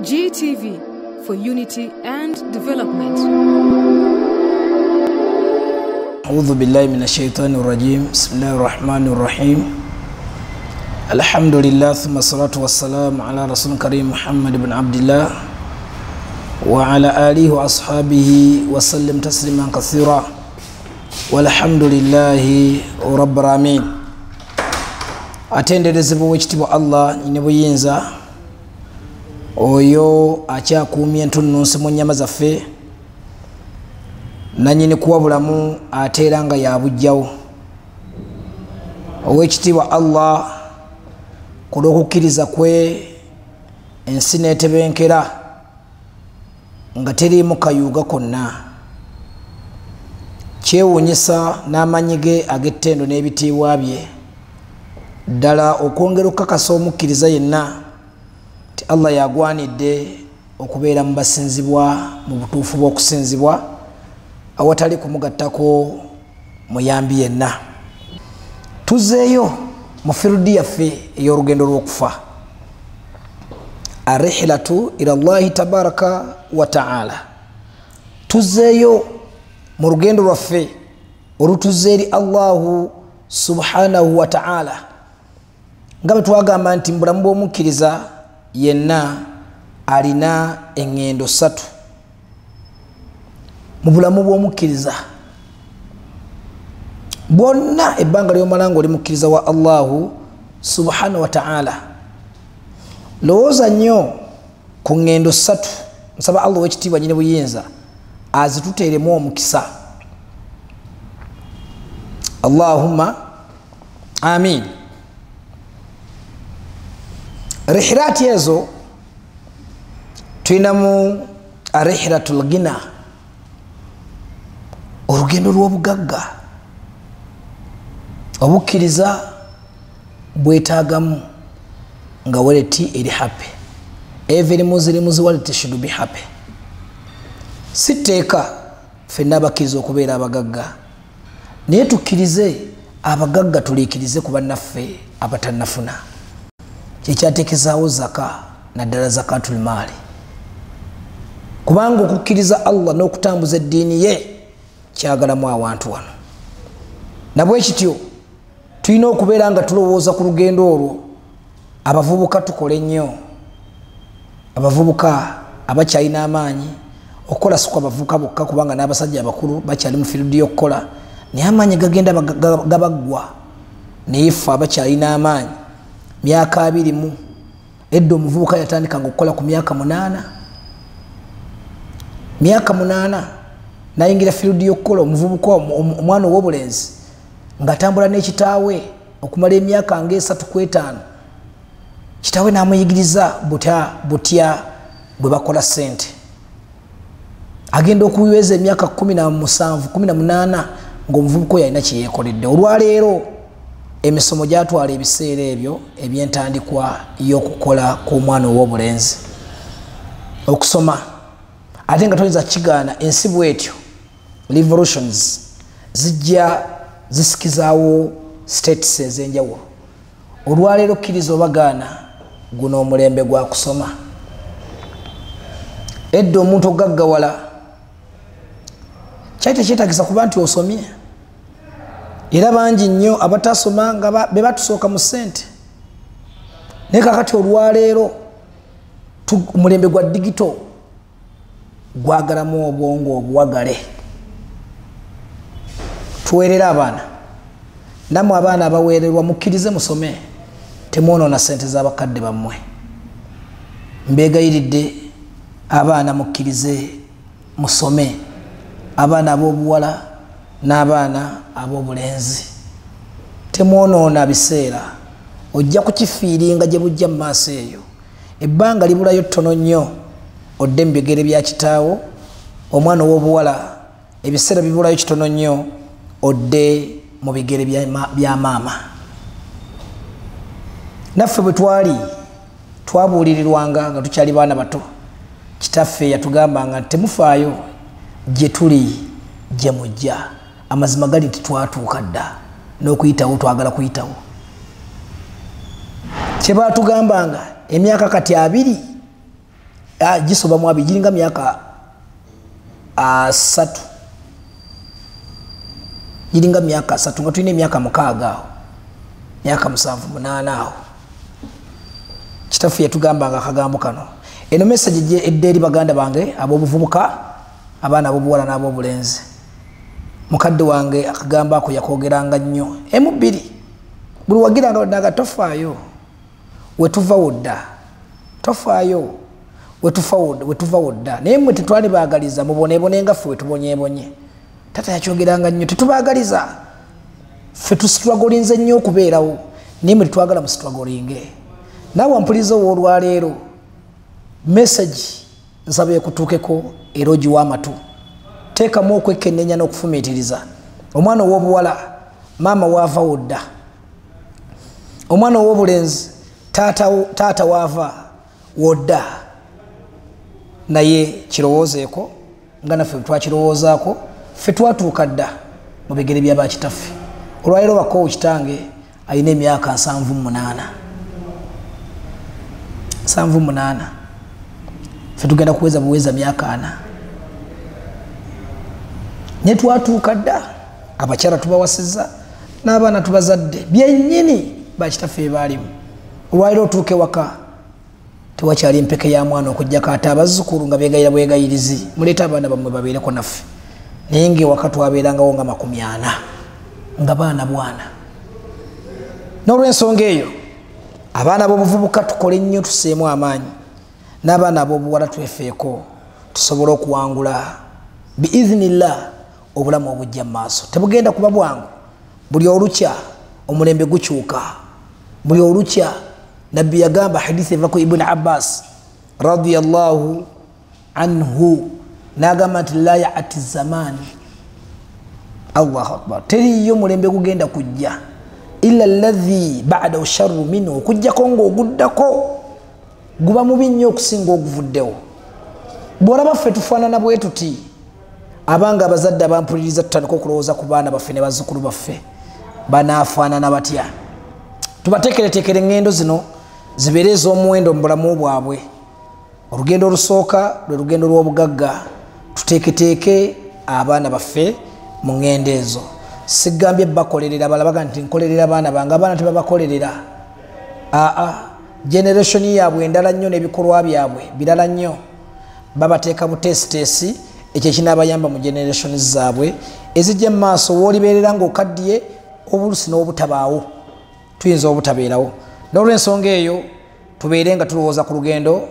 GTV for unity and development. أعوذ بالله من الشيطان الرجيم. بسم الله الرحمن الرحيم. الحمد لله ثم الصلاة والسلام على رسول الكريم محمد بن عبد الله وعلى آله وأصحابه وسلم تسليما كثيرا والحمد لله رب العالمين. Atenderezebwa w'ekitiibwa Allah nyine buyinza oyo akyakuumya entunnunsi mu nnyama zaffe nanyini kuwa bulamu ate era nga yabujjawo ow'ekitiibwa Allah ku lw'okukkiriza kwe ensi n'etebenkera nga teriimu kayuuga konna kyewuunyisa n'amanyi ge ag'ettendo n'ebitiibwa bye ddala okwongera okukakasa omukkiriza yenna ti Allah yagwanidde okubeera mu basinzibwa mu butuufu bw'okusinzibwa awatali kumugattako muyambi yenna. Tuzzeeyo mu firudi yaffe ey'olugendo lw'okufa, arrihlatu ila Allahi tabaraka wa ta'ala. Tuzzeeyo mu lugendo lwaffe olutuzza eri Allahu subhanahu wa ta'ala nga bwe twagamba nti mbulamu bw'omukkiriza yenna alina eŋŋendo ssatu. Mu bulamu bw'omukkiriza bwonna ebbanga ly'omala nga oli mukkiriza wa Allahu subhanahu wa ta'ala, lowooza nnyo ku ŋŋendo ssatu. Nsaba Allah ow'ekitiibwa nyine buyinza azituteeremu omukisa. Allahumma amin. Rihilati ezo tulinamu arrihilatul ghina, olugendo lw'obugagga. Obukkiriza bwetaagamu nga waleti eri happy. Every Muslim's wallet should be happy. Si tteeka ffenna abakkiriza okubeera abagagga, naye tukkirize abagagga tuliikirize ku bannaffe abatannafuna. Kyekyateekezaawo zaka naddala zakatul maali, kubanga okukkiriza Allah n'okutambuza eddiini ye kyagalamu awantu wano. Nabwe kityo tulina okubeera nga tulowooza ku lugendo olwo. Abavubuka tukole nnyo, abavubuka abakyalina amaanyi okukola si kwa bavubuka bokka, kubanga n'abasajja abakulu bakyali mu firidi y'okukola, naye amaanyi gagenda gabaggwa. Naye ffe abakyalina amaanyi myaka 20 edda omuvubuka yatandikanga okukola ku myaka 8 nayingira firidi y'okukola. Omuvubuka omwana ow'obulenzi ng'atambula n'ekitaawe okumala emyaka nga 3 ku 5, kitaawe n'amuyigiriza butya bwe bakola ssente. Agenda okuweza emyaka 17 18 ng'omuvubuka oyo alina kye yeekoledde. Olwaleero emisomo gyatwala ebiseera ebyo eby'entandikwa y'okukola kw'omwana ow'obulenzi okusoma. Ate nga toyinza kigaana ensi bwetyo, revolutions zijja zisikizaawo states ez'enjawulo. Olwaleero kkiriza obagaana guno omulembe gwa kusoma. Edda omuntu ogaggawala kyali tekyetagisa kuba nti osomye, era bangi nnyo abatasoma nga be batusooka mu ssente. Naye kakati olwaleero omulembe gwa digito gwagalamu obwongo obuwagale. Tuweerera abaana, nammwe abaana abaweererwa mukkirize musome, temwonoona ssente z'abakadde bammwe. Mbeegayiridde abaana mukkirize musome, abaana ab'obuwala n'abaana ab'obulenzi. Temwonoona biseera, ojja kukifiiringa gye bujja mu maaso eyo. Ebbanga libulayo ttono nnyo odde mu bigere bya kitaawo. Omwana ow'obuwala ebiseera bibulayo kitono nnyo odde mu bigere bya maama. Naffe bwe twali twabuulirirwanga nga tukyali baana bato, kitaffe yatugambanga nti temufaayo gye tuli gye mujja. Amazima gali nti twatuuka dda, n'okuyitawo twagala kuyitawo. Kye baatugambanga emyaka kati 2 gisoba mu abiri giringa myaka 3 giringa myaka 3 nga tulina emyaka 6 awo myaka 7 8 awo kitaffe yatugambanga akagambo kano. Eno message gye edde eri baganda bange ab'obuvubuka abaana ab'obuwala n'ab'obulenzi. Mukadde wange akagambo ako yakogeranga nnyo M2 buli wagiranga naga tofaayo wetuva wodda tofaayo wetuva wodda naye mwe tetwali baagaliza mubonebone nga ffe wetubonyebonye. Tata yakyogeranga nnyo tetubaagaliza ffe tusitwagolinze nnyo okubeerawo naye mwe tetwagala musitwagolinge. Naawe mpuliriza olwaleero message nsaba ekutuukeko era ogiwa amatu. Teekamu okwekennenya n'okufumiitiriza. Omwana ow'obuwala maama waava wodda, omwana ow'obulenzi taata waava wodda, naye kirowoozeeko nga naffe twakirowoozaako ffe twatuuka dda mu bigere by'abakitaffe. Olwaleero bakoowu kitange alina emyaka 78 ffe tugenda kuweza buweza myaka 4 ne twatuuka dda. Abakyala tubawasizza n'abaana tubazadde byennyini bakitaffe baalimu. Olwaleero otuuke waka tewakyali empeke ya mwana okujjako ate abazzukulu nga beegayira bwegayirizi muleeta abaana bammwe babeereko naffe. Naye ng'ewaka twabeerangawo nga 40 nga baana bwana. N'olw'ensonga eyo abaana b'obuvubuka tukole nnyo tuseemu amaanyi, n'abaana ab'obuwala twefeeko tusobole okuwangula biiznillah obulamu obujja mu maaso. Tebugenda kuba bwangu. Buli olukya omulembe gukyuka, buli olukya. Nabbi yagamba hadithi eva ku Ibn Abbas radiyallahu anhu n'agamba nti la ya'ti zamani, Allahu akbar, teriyo mulembe gugenda kujja illa alladhi ba'dahu sharru minhu, okujjako ng'oguddako guba mubi nnyo okusinga oguvuddewo. Bw'olaba ffe tufaanana bwe tuti abanga abazadde abampuliriza tutandika okulowooza ku baana baffe ne bazzukulu baffe banaafaanana batya. Tubateekereteekere engendo zino zibeere ez'omuwendo mu bulamu bwabwe. Olugendo olusooka lwe lugendo lw'obugagga. Tuteeketeeke abaana baffe mu ngendo ezo. Sigambye bakolerera balabaga nti nkolerera abaana bange, abaana tebabakolerera. Generation yaabwe endala nnyo n'ebikolwa byabwe birala nnyo. Babateeka mu tesitesi ekyo kinaabayamba mu generation zaabwe ezijja mu maaso w'olibeerera ng'okaddiye obulusi n'obutabaawo tuyinza obutabeerawo. N'olw'ensonga eyo tubeere nga tulowooza ku lugendo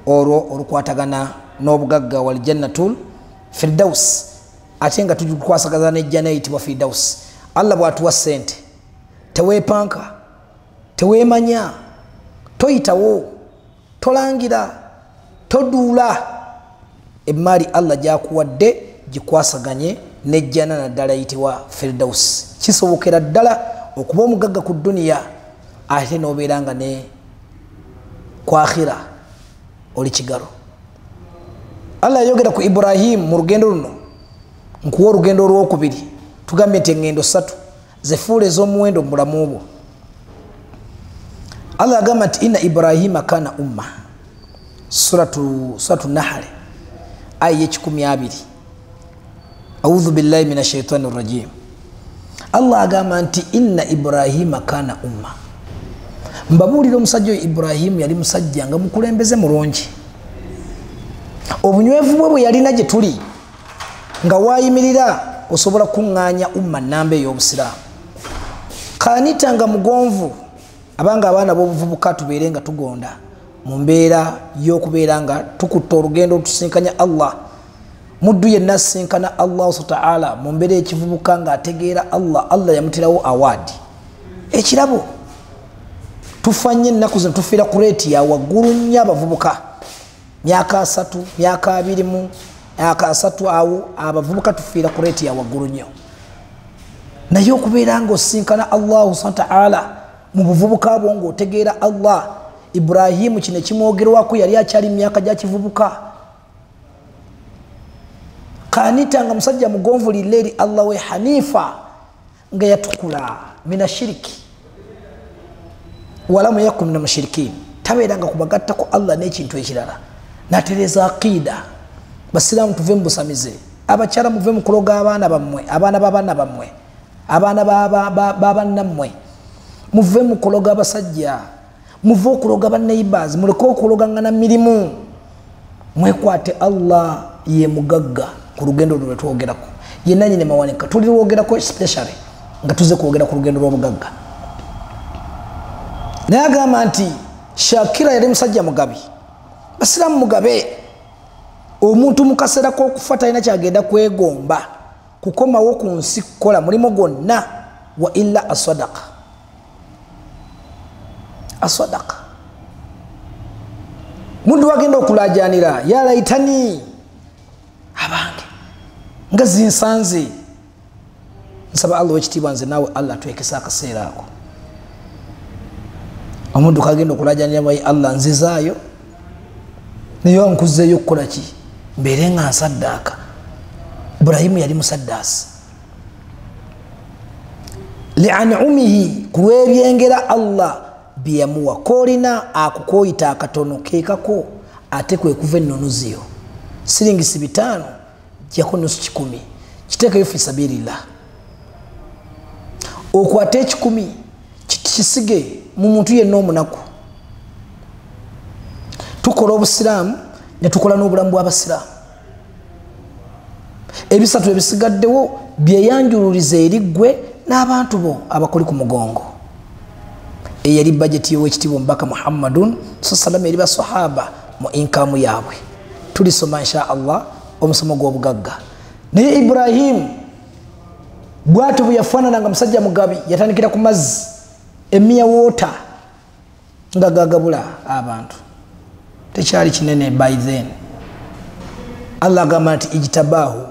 olwo olukwatagana n'obugagga wal jannatul firdaus, ate nga tukwasagaza n'ejjana eyitibwa firdaus. Allah bw'atuwa ssente teweepanka, teweemanya, toyitawo, tolangira, toduula. Emaali Allah gyakuwadde gikwasaganye n'ejjana naddala eyitibwa firdaus. Kisobokera ddala okuba omugagga ku dduniya ate n'obeera nga ne ku akhira oli kigalo. Allah yayogera ku Ibrahim mu lugendo luno, nkuwa olugendo olwokubiri. Tugambye nti engendo 3 zefuula ez'omuwendo mu bulamu bwo. Allah agamba nti inna Ibrahima kana umma, suratu Nahl aya 12. A'udhu billahi minash shaitani rrajim. Allah agamba nti inna Ibrahima kana umma. Mbabuulira omusajja Ibrahim yali musajja nga mukulembeze mulungi. Obunywevu bwe yalina gye tuli nga waayimirira osobola kuŋŋaanya umma nnamba ey'obusiraamu. Kaanita nga mugonvu abanga abaana b'obuvubuka tubeere nga tugonda mu mbeera y'okubeera nga tukutta olugendo olutusinkanya Allah. Muddu yenna asinkana Allah subhanahu wa ta'ala mu mbeera ekivubuka ng'ategeera Allah yamutirawo awaadi ekirabo. Tufanye ennaku zino tufiira ku reeti ya waggulu nnyo abavubuka, myaka 3 myaka 2 mu myaka 3 awo abavubuka tufiira ku reeti ya waggulu nnyo. Naye okubeera ng'osinkana Allah subhanahu wa ta'ala mu buvubuka bwo ng'otegeera Allah. Ibrahimu kino kimwogerwako yali akyali myaka gya kivubuka. Kaanita nga musajja mugonvu lileeri Allah we hanifa nga yatukula mina shiriki walamu yakun mina mushirikin, tabeeranga kubagattako Allah n'ekintu ekirala. natereza aqida basiramu tuve mbusamize abakyala muve mukuloga abaana bammwe abaana babaana bammwe abaana babannammwe muve mukuloga abasajja muve okuloga baneighbors muleke okulogangana mirimu mwekwate Allah ye mugagga ku lugendo lwe twogerako yenna nyine mawanika tuli lwogerako especially nga tuze kwogera ku lugendo lw'obugagga naye agamba nti Shakira yali musajja mugabi basiramu mugabe omuntu mukaseera k'okufa talina kyagenda kwegomba kukomawo ku nsi kukola mulimu gwonna wa illa asadaqa mundu wagenda okulajanira yalaitani abange nga zinsanze nsaba Allah wekitiibwa nze naawe Allah twekesa akaseera ako omuntu kagenda okulajanira bayi Allah nzizaayo niyo nkuzeeyo okukola ki mbeere nga nsaddaaka Ibrahimu yali musaddaasi li'an'umihi kulwebyengera Allah byeyamuwa koolina akukooyita akatono keekako ate kwe kuva ennonuziyo siringisi 5 jako nusu 10 kiteekayo fi sabilillah okwate 10 kisige mu muntu yenna omunaku tukola obusiraamu ne tukola n'obulamu bw'abasiraamu ebisatu ebisigaddewo byeyanjululize eri ggwe n'abantu bo abakuli ku mugongo eyali bajeti y'owekitiibwa omubaka Muhammadun sallam eri basahaba mu inkamu yaabwe tulisoma insha Allah omusomo gw'obugagga naye Ibrahimu bw'atyo bwe yafaanana nga musajja mugabi yatandikira ku mazzi emiya woota nga gagabula abantu tekyali kinene by then Allah agamba nti ijtabaahu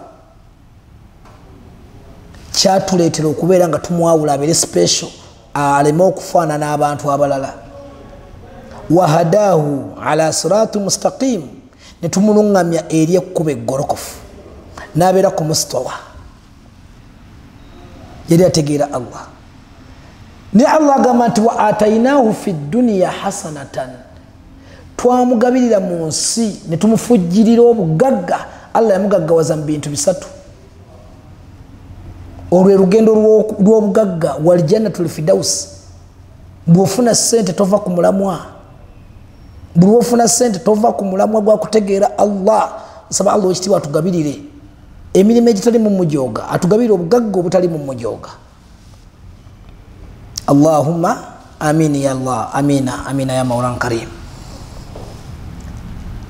kyatuleetera okubeera nga tumwawula abeere special aleme okufaanana n'abantu abalala wahadaahu ala sirati mustaqim ne tumulungamya eri ekkubo eggolokofu n'abeera ku mustawa yali ategeera Allah ne Allah agamba nti wa atainahu fi dunya hasanatan twamugabirira mu nsi ne tumufujjirira obugagga Allah yamugaggawaza mu bintu bisatu olwe lugendo lw'obugagga wal jannatul firdaus bw'ofuna ssente tova ku mulamwa bw'ofuna ssente tova ku mulamwa gwa kutegeera Allah nsaba Allah ekitiibwa atugabirire emirimu egitali mu mujooga atugabirire obugagga obutali mu mujooga Allahumma amin ya Allah amina amina ya maulan karim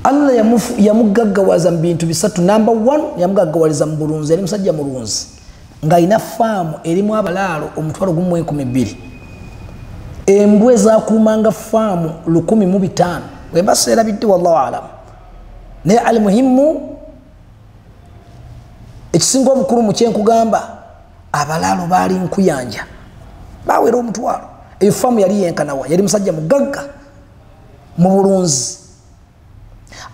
Allah yamugaggawaza mu bintu bisatu number 1 yamugaggawaliza mu bulunzi yali musajja mulunzi nga ina faamu erimu abalaalo omutwalo gumu 12 embwe zakuumanga faamu 1,500 wemba seerabidde wallahu alam naye alimuhimu ekisinga obukulu mu kyenkugamba abalaalo baali nkuyanja bawera omutwalo eyo faamu yali yenkanawa yali musajja mugagga mu bulunzi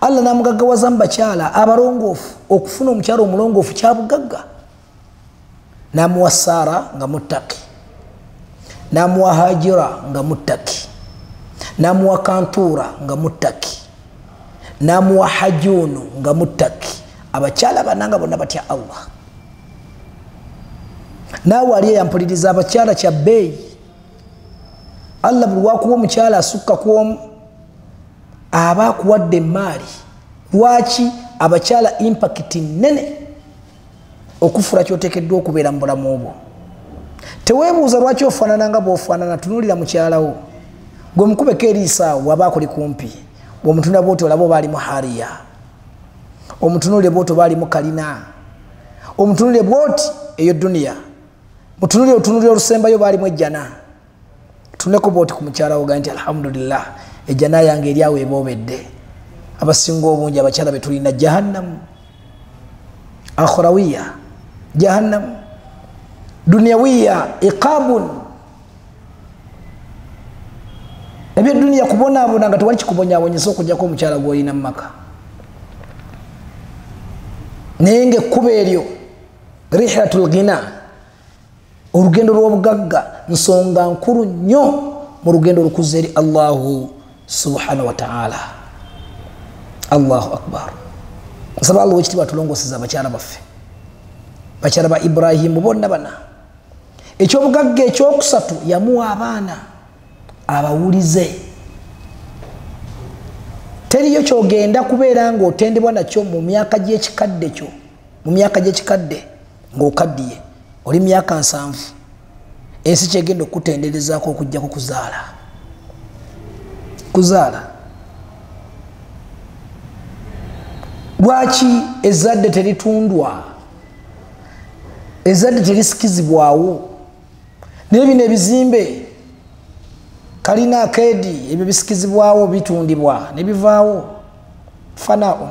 Allah namugaggawaza mu bakyala abalongoofu okufuna omukyalo omulongoofu kyabugagga namuwa Sara nga muttaki namuwa Hajira nga muttaki namuwa Kantura nga muttaki namuwa Hajunu nga muttaki abakyala bananga bonna batya Allah naawe ali yampuliriza abakyala kya bbeeyi Allah buli wakuwa omukyala asukka kwomu aba akuwadde emaali lwaki abakyala impact nene okufura kyotekeddwa okubeera mu bulamu obwo teweebuuza lwaki ofaanana nga bw'ofaanana tunuulira mukyalawo gwe mukubeko eriisaawo waba akuli kumpi bw'omutunula bwoti olaba oba ali mu hariya omutunulire bwoti oba ali mu kalina omutunulire bwoti eyo duniya mutunulire otunulire olusembayo oba ali mu ejjana tuneko bwoti ku mukyalawo ga nti alhamdulillah ejjana yange eri awo eboobedde abasinga obungi abakyala betulina jahannamu akhrawiya jahannam dunyawiya iqabun ebyo dunia kubonaabona nga tewali kikubonyaabonyesa okujjako omukyala gwolina mu maka naye ngaekkuba eryo rihlatul ghina olugendo lw'obugagga nsonga nkulu nnyo mu lugendo olukuza eri Allahu subhanahu wa ta'ala Allahu akbar. Nsaba Allah wekitiibwa tulongoseza abakyala baffe, bakyala ba Ibrahimu bonna bana. Ekyobugagga ekyokusatu yamuwa abaana abawulize. Teriyo kyogenda kubeera ng'otendebwa nakyo mu myaka gy'ekikadde kyo, mu myaka gy'ekikadde ng'okaddiye oli myaka 7, ensi kyegenda okutenderezaako okujjako kuzaala. Lwaki ezzadde teritundwa, ezzadde terisikizibwawo? Naye bino ebizimbe kalina akeedi ebyo bisikizibwawo bitundibwa ne bivaawo fanao.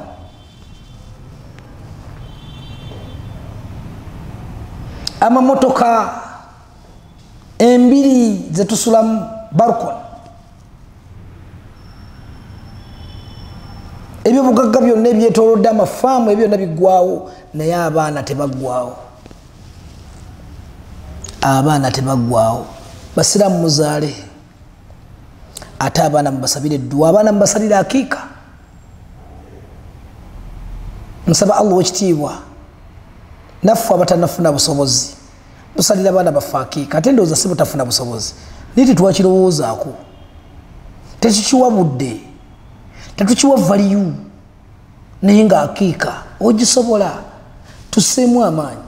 Amamotoka embiri zetusulamu balkon, ebyo bugagga byonna ebyetoolodde amafaamu ebyo byonna biggwawo, naye abaana tebaggwawo. Abaana tebaggwawo. Basiraamu muzaale, ate abaana mubasabire edduwa, abaana mubasalire akiika. Nsaba Allah wekitiibwa naffe abatanafuna busobozi tusalira abaana baffe akiika. Ate ndowooza si butafuna busobozi, naye tetwakirowoozaako, tetukiwa budde, tetukiwa valiyu, naye nga akiika ogisobola. Tusseemu amaanyi,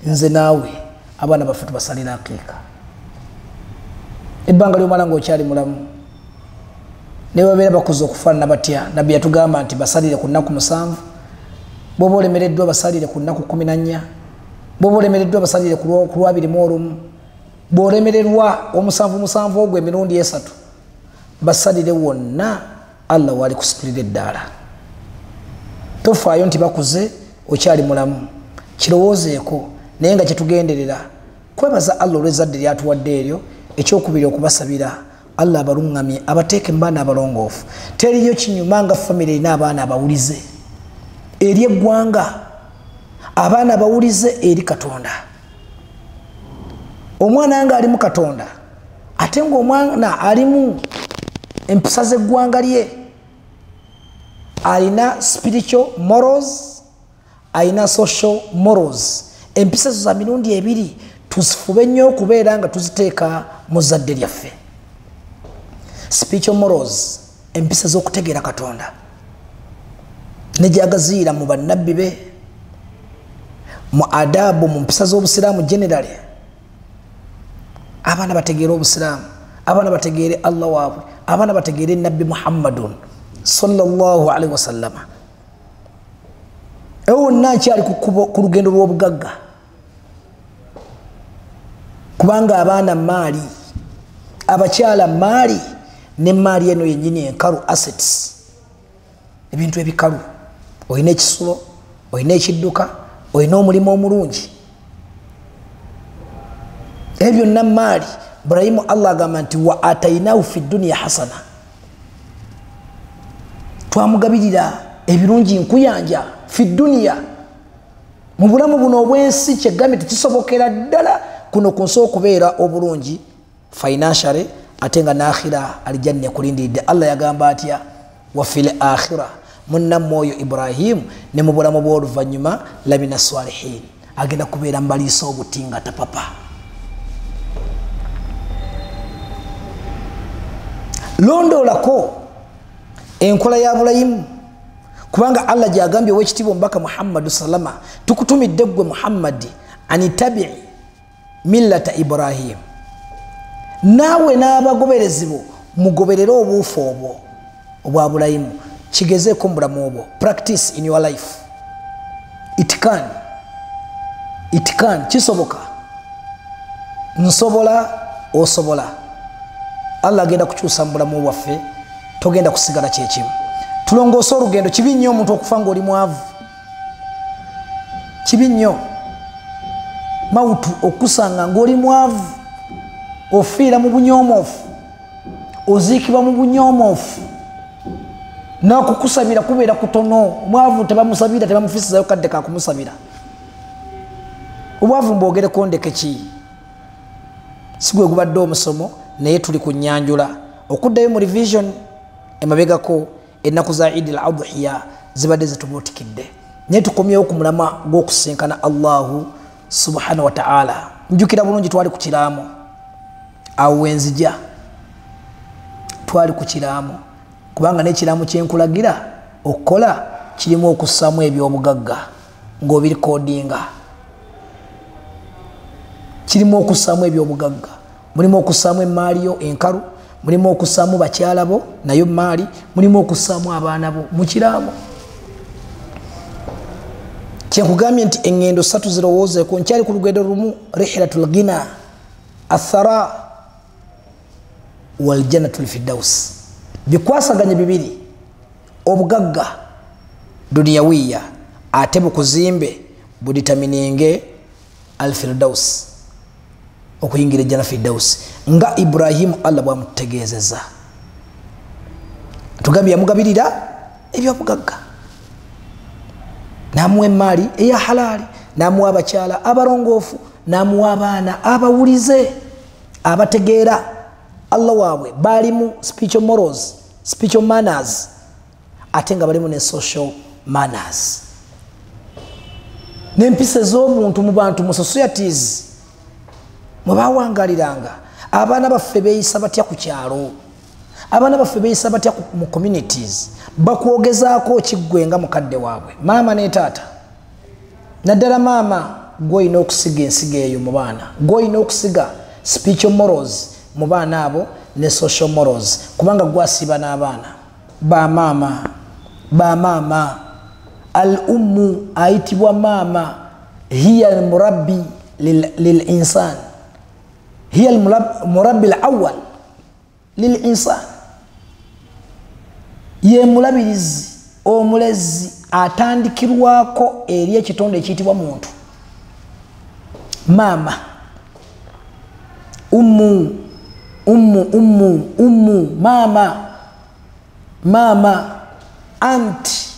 nze naawe abaana baffe tubasalira akiika. Ebbanga ly'omala ng'okyali mulamu ne babeera bakoze okufaanana batya, nabbi yatugamba nti basalire ku nnaku 7, bw'oba olemereddwa basalire ku nnaku 14, bw'oba olemereddwa basalire ku Lwabiri, bw'olemererwa omusanvu ogwo emirundi 3 basalire wonna. Allah wali kusitulira eddaala. Tofaayo nti bakuze okyali mulamu, kirowoozeeko, naye nga kyetugenderera kwebaza Allah olw'ezzadde lyatuwadde eryo. Ekyokubiri okubasabira Allah abalungamye, abateeke mu baana abalongoofu. Teriyo kinyuma nga famire erina abaana abawulize eri eggwanga, abaana abawulize eri Katonda. Omwana nga alimu Katonda, ate ng'omwana alimu empisa z'eggwanga lye, alina spiritual morals, alina social morals. Empisa zo za mirundi ebiri, tuzifube nnyo okubeera nga tuziteeka mu zadde lyaffe. Spiritual morals, empisa z'okutegeera Katonda, ne gyagaziira mu bannabbi be, mu adabu, mu mpisa z'obusiraamu generally. Abaana bategeere obusiraamu, abaana bategeere Allah waabwe, abaana bategeere nabbi Muhammadun sallallahu alaihi wasallam. Ewo nnakyali ku lugendo lw'obugagga, kubanga abaana maali, abakyala maali, ne maali eno yennyini enkalu, assets, ebintu ebikalu. Olina ekisulo, olina ekidduka, olina omulimu omulungi, ebyo byonna maali. Ibrahimu Allah agamba nti wa atainahu fi dunya hasana, twamugabirira ebirungi nkuyanja fi dunya, mu bulamu buno obwensi. Kyegambye tekisobokera ddala kuno ku nsi okubeera obulungi financially, ate nga n'akhira alijanna ekulindiridde. Allah yagamba atya, wa fil akhira, munnammwe oyo Ibrahimu ne mu bulamu bw'oluvannyuma lamina salihin, agenda kubeera mbaliisa obuti nga tapapa. Londolako enkola ya Ibrahimu, kubanga Allah gyagambye ow'ekitiibwa omubaka Muhammadu sallama, tukutumidde ggwe Muhammadi anitabi millata Ibrahim, naawe n'abagoberezi bo mugoberere obuufu obwo obwa Ibrahimu. Kigezeeko mu bulamu obwo, practice in your life. It can, kisoboka. Nsobola, osobola. Allah agenda kukyusa mu bulamu bwaffe, togenda kusigala kyekimu. Tulongoose olugendo. Kibi nnyo omuntu okufa ng'oli mwavu, kibi nnyo mawutu okusanga ng'oli mwavu, ofiira mu bunyoomofu, oziikibwa mu bunyoomofu, n'okukusabira kubeera kutono. Mwavu tebamusabira, tebamufisizayo kadde kakumusabira. Obwavu mbwogereko ndeke ki, si gwe gubadde omusomo, naye tuli ku nnyanjula okuddayo mu revision emabegako ennaku za Eid al-Adhiya zibadde zitubuutikidde naye tukomyewo ku mulama gw'okusinkana Allahu subhanahu wa ta'ala. Njukira bulungi twali ku kiraamu awo wenzija twali ku kiraamu kubanga n'ekiraamu kyenkulagira okukola kirimu okussaamu ebyobugagga ng'obirikodinga, kirimu okussaamu ebyobugagga, mulimu okussaamu emaali yo enkalu, mulimu okussaamu bakyala bo nayo maali, mulimu okussaamu abaana bo mu kiraamu. Kyenkugambye nti engendo 3 zirowoozeeko, nkyali ku lugendo lumu, rihlatul ghina athara wal jannatul firdaus, bikwasaganye bibiri, obugagga duniyawiya ate bukuzimbe buditamininge al firdaus, okuyingira ejjana firdaus nga Ibrahimu Allah bwamutegeezeza. Tugambye yamugabirira ebyobugagga, namuwa emaali eya halali, namuwa abakyala abalongoofu, namuwa abaana abawulize abategeera Allah waabwe, balimu spiritual morals, spiritual manners, ate nga balimu ne social manners, n'empisa z'omuntu mu bantu mu societies mwe bawangaliranga. Abaana baffe beeyisa batya ku kyalo, abaana baffe beeyisa batya mu communities, bakwogezaako kiggwe nga mukadde waabwe, maama ne taata. Naddala maama gw'olina okusiga ensiga eyo mu baana, gw'olina okusiga spiritual morals mu baana abo ne social morals, kubanga gwasiiba n'abaana. Bamaama al ummu ayitibwa maama, hiya al murabbi lil insan, hiya al murabbi al awwal lil insan, ye mulabirizi omulezi atandikirwako eri ekitonde ekiyitibwa muntu. Maama, ummu, mama, anti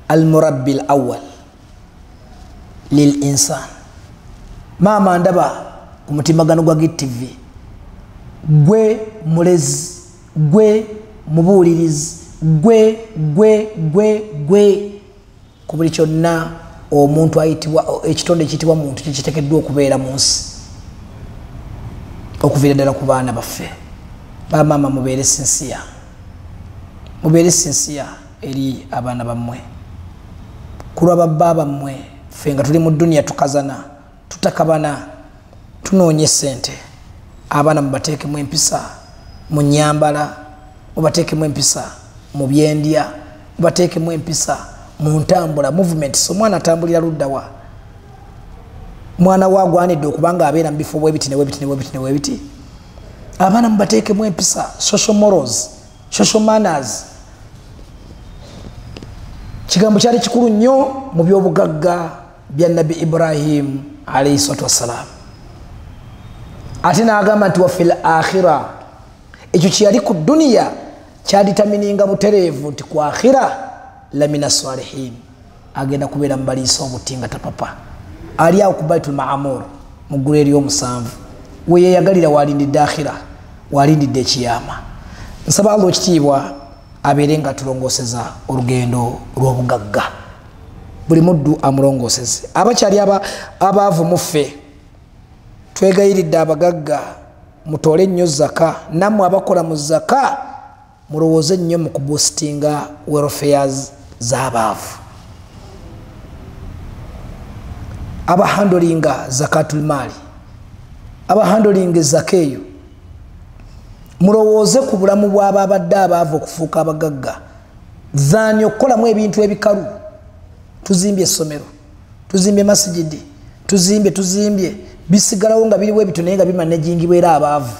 al-murabbi al-awwal lil insan. Mama ndaba ku mutimbagano gwa GTV, gwe mulezi, gwe mubuulirizi, gwe ku buli kyonna omuntu ayitibwa ekitonde ekiyitibwa muntu kiteekeddwa okubeera mu nsi, okuviira ddala ku baana baffe. Bamaama mubeere sinsiya, mubeere sinsiya eri abaana bammwe, kulwa babba bammwe. Ffe nga tuli mu duniya tukazana, tutakabana, tunoonye ssente. Abaana mubateekemu empisa mu nnyambala, mubateekemu empisa mu byendya, mubateekemu empisa mu ntambula, movements. Omwana atambulira luddawa, mwana waagwanidde okubanga abeera mu bifo bwebiti. Abaana mubateekemu empisa, social morals, social manners. Kigambo kyali kikulu nnyo mu byobugagga bya Nabi Ibrahim alayhi salatu wassalam. Ate n'agamba nti wa fil akhira, ekyo kyali ku duniya kyaditamininga butereevu nti ku akhira lamina salihin, agenda kubeera mu baliisa obuti nga tapapa, ali awo ku Baitul Ma'mur mu ggulu ery'omusanvu, we yeeyagalira waalindidde akhira, waalindidde ekiyama. Nsaba Allah ekitiibwa abeere nga tulongooseza olugendo lw'obugagga, buli muddu amulongooseze. Abakyali abaavu muffe, twegayiridde abagagga mutoole nnyo zaka, nammwe abakola mu zaka mulowooze nnyo mu kuboostinga welfares z'abaavu. Abahandolinga zakatul maali, abahandolinga zaka eyo, mulowooze ku bulamu bw'abo abadde abaavu okufuuka abagagga. Zaani okukolamu ebintu ebikalu. Tuzimbye essomero, tuzimbye masigidi, tuzimbye bisigalawo nga biriwo ebito naye nga bimanejingibwa era abaavu.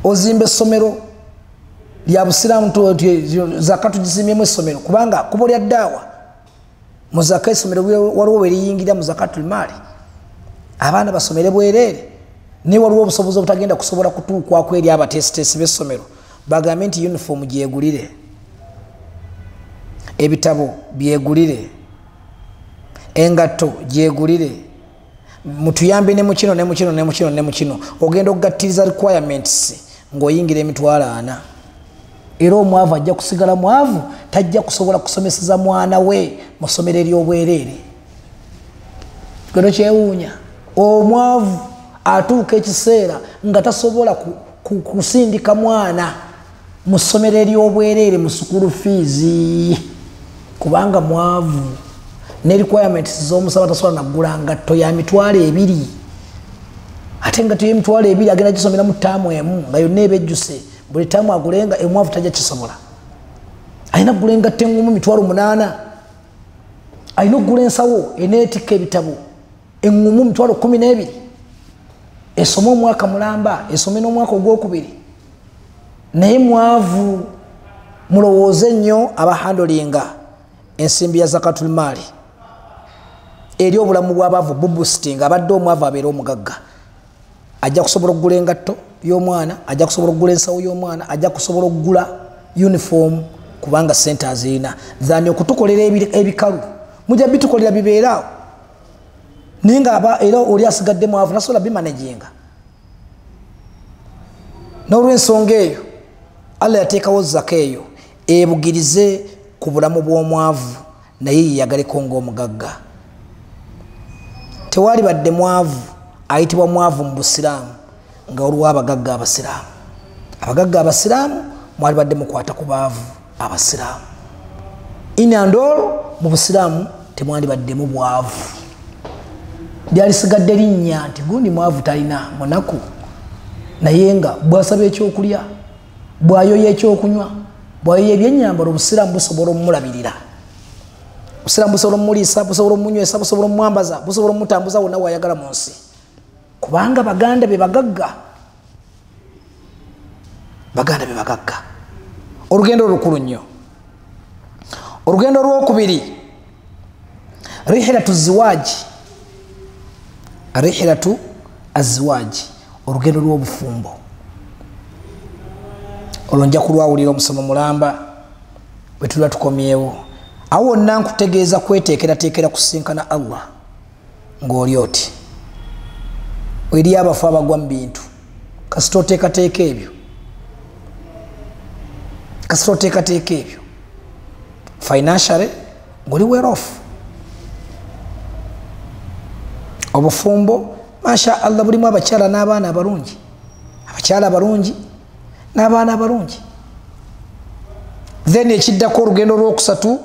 Ozimba essomero lya busiraamu, zaka tugizimbyemu essomero kubanga kubo lya ddaawa. Mu zaka essomero waliwo we liyingira mu zakatul maali, abaana basomere bwereere. Ne waliwo obusobozi obutagenda kusobola kutuukwako eri abateesiteesi b'essomero, bagambe nti uniform gyegulire, ebitabo byegulire, engatto gyegulire, mutuyambe ne mukino. Ogenda okugattiriza requirements ng'oyingira emitwalo 4. era omwavu ajja kusigala mwavu, tajja kusobola kusomeseza mwana we mu ssomero ery'obwereere. Gano kyewuunya, omwavu atuuka ekiseera nga tasobola kusindika mwana mu ssomero ery'obwereere mu sukulu fiizi kubanga mwavu. Ne requirements z'omusaba tasobola naggula ngatto ya mitwalo 2, ate engatto y'emitwalo 2 agenda gisomera mu ttaamu emu nga yonna ebejjuse. Buli ttaamu agulenga omwavu tajja kisobola. Alina kugula engatto eŋŋumu mitwalo 8, alina okugula ensawo eneetikka ebitabo eŋŋumu mitwalo 12, esome omwaka mulamba, esome n'omwaka ogwokubiri. Naye mwavu. Mulowooze nnyo abahandolinga ensimbi ya zakatul maali eri obulamu bw'abaavu boosting. Abadde omwavu abeera omugagga, ajja kusobola okugula engatto y'omwana, ajja kusobola okugula ensawo y'omwana, ajja kusobola okugula uniform kubanga sente azirina. Zani okutukolera ebikalu mujja bitukolera bibeeraawo, naye nga era oli asigadde mwavu nasobola bimanaginga. N'olw'ensonga eyo Allah yateekawo zaka eyo ebugirize ku bulamu bw'omwavu naye yeyagaleko ng'omugagga. Tewali badde mwavu ayitibwa mwavu mu busiraamu nga olwa abagagga abasiraamu. Abagagga abasiraamu mwali badde mukwata ku baavu abasiraamu. Inandolo mu busiraamu temwali baddemu bwavu. Lyalisigadde linnya nti gundi mwavu talina munaku, naye nga bw'asaba ekyokulya, bw'ayoya ekyokunywa, bw'ayoya ebyennyambala, obusiraamu busobola omulabirira. Obusiraamu busobola omuliisa, busobola omunywesa, busobola omwambaza, busobola omutambuza wonna wayagala mu nsi. Kubanga baganda be bagagga. Baganda be bagagga. Olugendo olukulu nnyo. Olugendo olwokubiri, rihilatu ziwaaji. Rihilatu aziwaaji, olugendo lw'obufumbo. Olwo nja kulwawulira omusomo mulamba bwe tuba tukomyewo. Awo wonna nkutegeeza kweteekerateekera kusinkana Allah ng'oli oti. Eri abafu abagwa mu bintu kasita oteekateeka ebyo, kasita oteekateeka ebyo financially ng'oli well off. Obufumbo masha Allah bulimu abakyala n'abaana abalungi, abakyala abalungi n'abaana abalungi. Then ekiddako olugendo olwokusatu,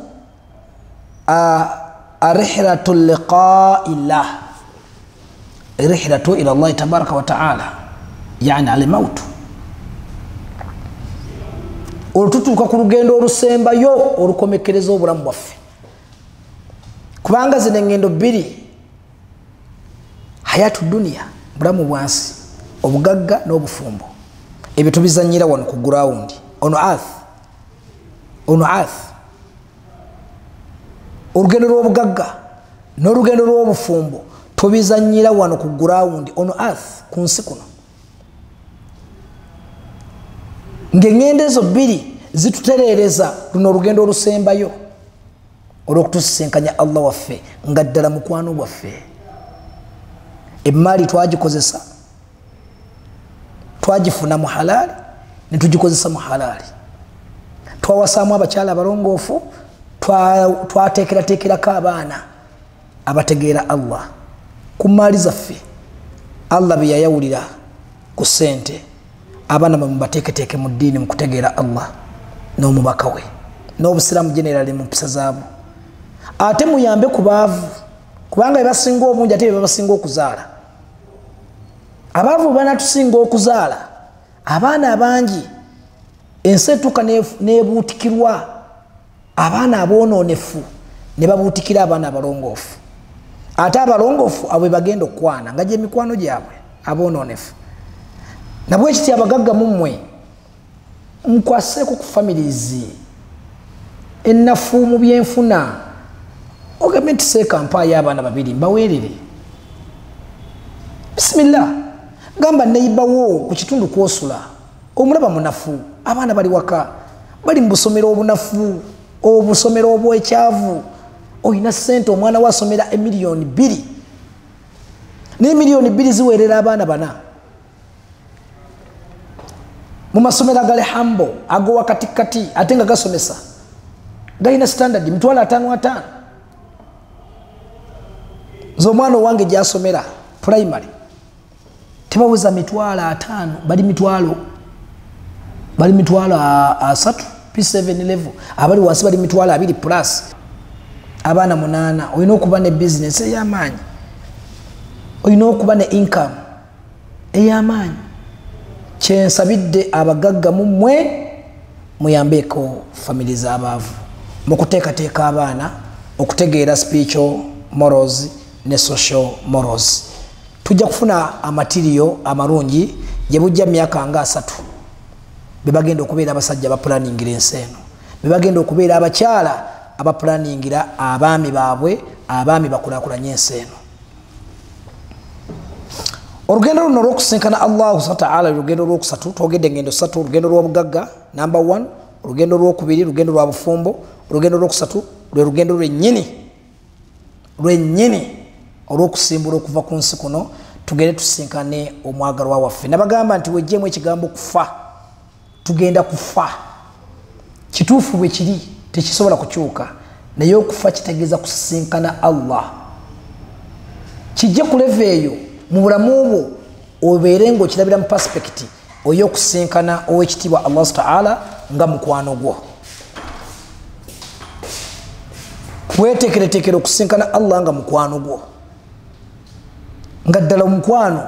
arihilatu liqaillah, rihilatu ila Allah tabaraka wa ta'ala, yani alimautu. Olututuuka ku lugendo olusembayo olukomekereza obulamu bwaffe, kubanga zino engendo bbiri, hayatu dunia, bulamu bwansi, obugagga n'obufumbo, ebyo tubizannyira wano ku ground ono earth. Olugendo lw'obugagga n'olugendo lw'obufumbo tubizannyira wano ku ground ono earth, ku nsi kuno. Ng'engendo ezo bbiri zitutereereza luno olugendo olusembayo olw'okutusisinkanya Allah waffe nga ddala mukwano gwaffe. Emmali twagikozesa, twagifuna mu halaali ne tugikozesa mu halaali. Twawasaamu abakyala abalongoofu, twateekerateekerako abaana abategeera Allah ku mmaali zaffe. Allah bye yayawulira ku ssente, abaana bateeketeeke mu ddiini mu kutegeera Allah n'omubaka we, n'obusiraamu generali mu mpisa zaabwo. Ate muyambe ku baavu, kubanga bebasinga obungi ate bebasinga okuzaala. Abaavu banatusinga okuzaala abaana abangi, ensi etuuka nebuutikirwa abaana aboononefu ne babuutikira abaana abalongoofu. Ate abalongoofu abo bagenda okwana nga gy'emikwano gyabwe aboononefu. Nabwe kiti abagagga mummwe nkwaseeko ku families ennafu mu byenfuna, ogambe nti seekampaayo abaana babiri mbaweerere. Bismillah. Gamba neibawo ku kitundu kwosula omulaba munafu, abaana bali waka bali mu busomero obunafu, obusomero obwekyavu. Oyina ssente, omwana we asomera $2 million, ne $2 million ziweerera abaana bana. mu masomero agali hambo ago wakati kati ate nga gasomesa galina standard mitwalo 5 z'omwana wange gyasomera primary tebaweza mitwalo 5 bali mitwalo 3 P7 level abali wansi bali mitwalo 2 plus abana 8 oyina okuba ne business ey'amaanyi oyina okuba ne income ey'amaanyi kyensabidde abagagga mumwe muyambeeko family z'abaavu mukuteekateeka abaana okutegeera spiritual morals ne social morals tujja kufuna amatirio amarungi gye bujja myaka nga 3 bebagenda okubeera abasajja bapulaningira ensi eno bebagenda okubeera abakyala abapulaningira abaami baabwe abaami bakulaakulanye ensi eno olugendo luno olw'okusinkana allahu subhanahu wa ta'ala lugendo lwokusatu twogedde engendo 3 olugendo lw'obugagga number 1 olugendo lw'okubiri olugendo lwa bufumbo olugendo lwokusatu lwe lugendo lwennyini olw'okusimbula okuva ku nsi kuno tugende tusinkane omwagalwa waffe nabagamba nti wejjeemu ekigambo kufa tugenda kufa kituufu bwe kiri tekisobola kukyuka naye okufa kitegeeza kusinkana Allah kijje ku leve eyo mu bulamu bwo obeere ng'okirabira mu perspecti oy'okusinkana ow'ekitiibwa Allah subhanahu wa ta'ala nga mukwano gwo weteekereteekera okusinkana Allah nga mukwano gwo nga ddala omukwano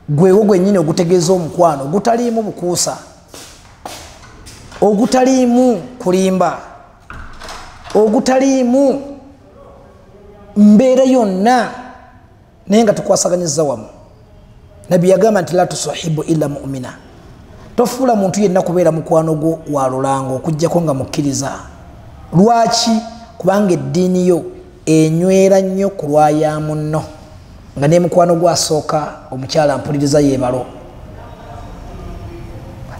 gwewo gwennyini ogutegeeza omukwano ogutaliimu bukuusa ogutaliimu kulimba ogutaliimu mbeera yonna naye nga tukwasaganyiza wamu nabbi yagamba nti la tusahibu illa mu'mina tofuula muntu yenna kubeera mukwano gwo walulango okujjako nga mukkiriza lwaki kubanga eddiini yo enywera nnyo ku lwaya munno nga ne mukwano gwo asooka omukyala ampuliriza yeebalo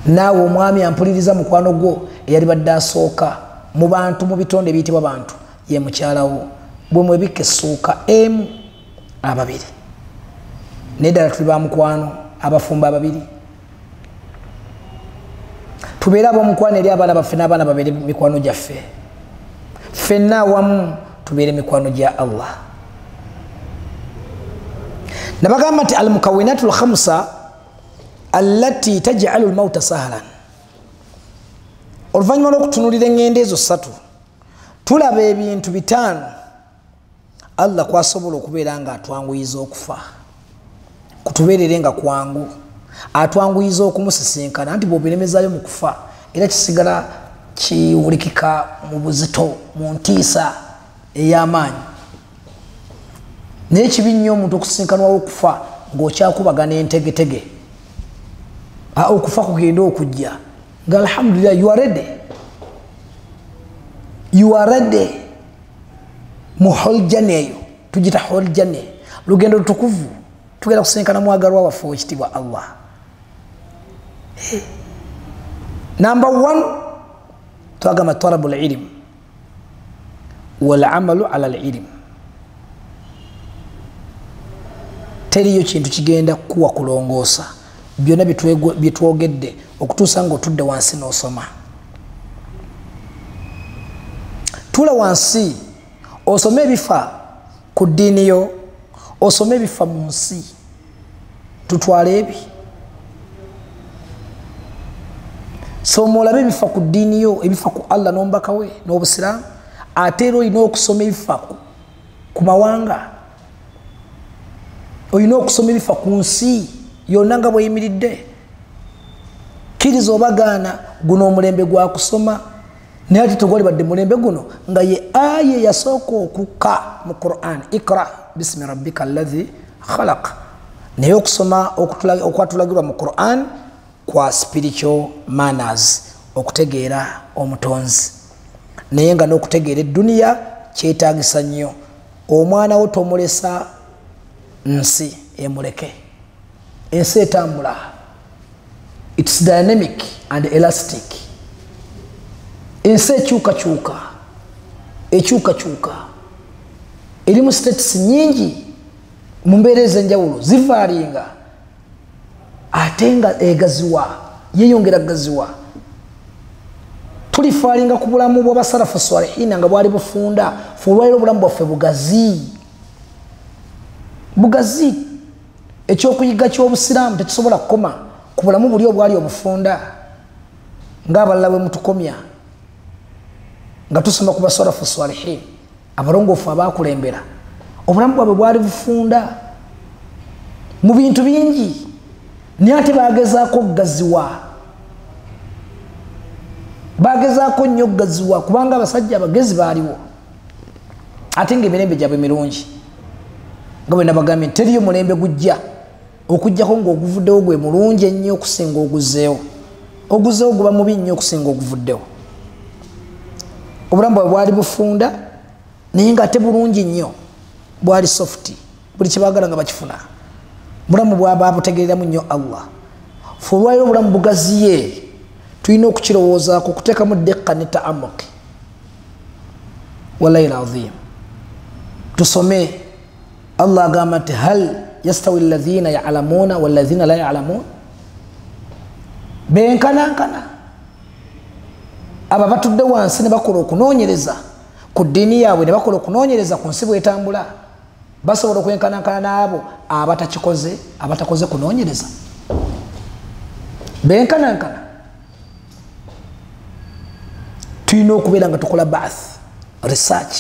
naawe omwami ampuliriza mukwano gwo eyali badde asooka mu bantu mu bitonde ebiyitibwa bantu ye mukyalawo bwe mwebikka essuuka emu ababiri neddala tuli ba mukwano abafumba ababiri tubeere ab'omukwano eri abaana baffe n'abaana babeere mikwano gyaffe ffenna awamu tubeere mikwano gya Allah nabagamba nti almukawinatu lkhamsa allati taj'alu almauta sahlan oluvannyuma lw'okutunuulira engendo ezo 3 tulaba ebintu 5 Allah kwasobola okubeera nga atwanguyiza okufa kutubeerere nga kwangu atwanguyiza okumusisinkana nti bw'obeeremezaayo mu kufa era kisigala kiwulikika mu buzito mu ntiisa ey'amaanyi naye kibi nnyo omuntu okusisinkanwawo okufa ng'okyakubagana entegetege okufa kugenda okujja nga alhamdulillah you are ready mu holjane eyo tugita holjane lugendo lutukuvu tugenda kusinkana mwagalwa waffe wekitiibwa Allah number 1 twagamba talabu lilm walamalu ala lilm teriyo kintu kigenda kuwa kulongoosa byonna byetwogedde okutuusa ng'otudde wansi n'osoma tula wansi osome ebifa ku ddiini yo osome ebifa mu nsi tutwale ebi soma olabe ebifa ku ddiini yo ebifa ku Allah n'omubaka we n'obusiraamu ate era olina okusoma ebifa ku mawanga olina okusoma ebifa ku nsi yonna nga bweyimiridde kkiriza obagaana guno omulembe gwa kusoma naye ate tegwali badde mulembe guno nga ye aya yasooka okukka mu Qur'an ikra bismi rabbika allazi khalaq naye okusoma okwatulagirwa mu Qur'an kwa spiritual manners okutegeera omutonzi naye nga n'okutegeera edduniya kyetaagisa nnyo omwana wo tomulesa nsi emuleke ensi etambula it's dynamic and elastic ensi ekyukakyuka erimu states nyingi mu mbeera ez'enjawulo zivaalinga ate nga egaziwa yeyongera gaziwa tulifaalinga ku bulamu bw'abasalafu salihina nga bwali bufunda fe olwaliro obulamu bwaffe bugazi ekyokuyiga ky'obusiraamu tetusobola kukoma ku bulamu buli obwali obufunda ng'abalala bwe mutukomya nga tusoma ku basalafu salihin abalongoofu abaakulembera obulamu bwabwe bwali bufunda mu bintu bingi naye ate bagezaako okugaziwa bagezaako nnyo okugaziwa kubanga abasajja abagezi baaliwo ate ng'emirembe gyabwe mirungi nga bwe nabagambye teriyo mulembe gujja okujjako ng'oguvuddewo gwe mulungi ennyo okusinga oguzeewo guba mubi nnyo okusinga oguvuddewo obulamu bwabwe bwali bufunda naye nga ate bulungi nnyo bwali sofuti buli kyebaagala nga bakifuna bulamu bwaba abutegereramu nnyo Allah fe olwaliro obulamu bugaziye tulina okukirowoozaako okuteekamu ddeqa ne taamuki wallahi alazim tusome Allah agamba nti hal yastawi alladhina ya'lamuna walladhina la ya'lamun benkanankana aba batudde wansi ne bakola okunoonyereza ku ddiini yaabwe ne bakola okunoonyereza ku nsi bwetambula basobola okwenkanankana n'abo abatakoze kunoonyereza benkanankana tulina okubeera nga tukola baath research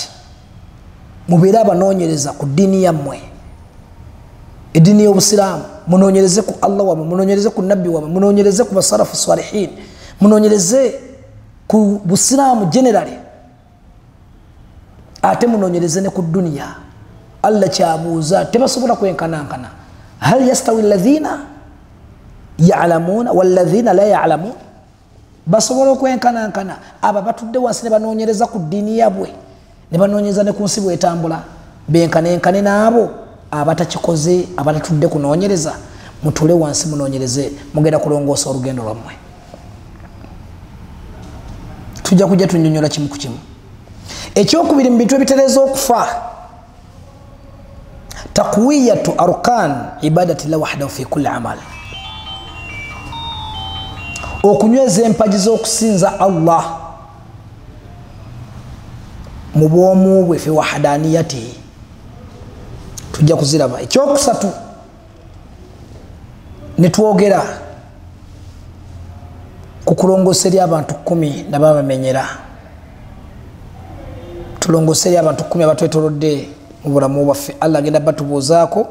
mubeere abanoonyereza ku ddiini yammwe eddiini y'obusiraamu munoonyereze ku Allah wammwe munoonyereze ku nabbi wammwe munoonyereze ku basalafu salihin munoonyereze ku busiraamu generally ate munoonyereze ne ku duniya Allah kyabuuza tebasobola kwenkanankana hal yastawi alladhina ya'lamuna walladhina la ya'lamun basobola okwenkanankana aba batudde wansi ne banoonyereza ku ddiini yabwe ne banoonyereza ne ku nsi bwetambula benkanenkane n'abo abatakikoze abatatudde kunoonyereza mutule wansi munoonyereze mugenda kulongoosa olugendo lwammwe tujja kujja tunyonyola kimu ku kimu ekyokubiri mu bintu ebitereeza okufa taqwiyatu arkan ibadati llah wahdahu fi kulli amal okunyweza empagi z'okusinza Allah mu bwomu bwe fi wahdaniyati tujja kuziraba ekyokusatu netwogera ku kulongoosa eri abantu 10 nababamenyera tulongoosa eri abantu 10 abatwetolodde mu bulamu bwaffe Allah agenda batubuuzaako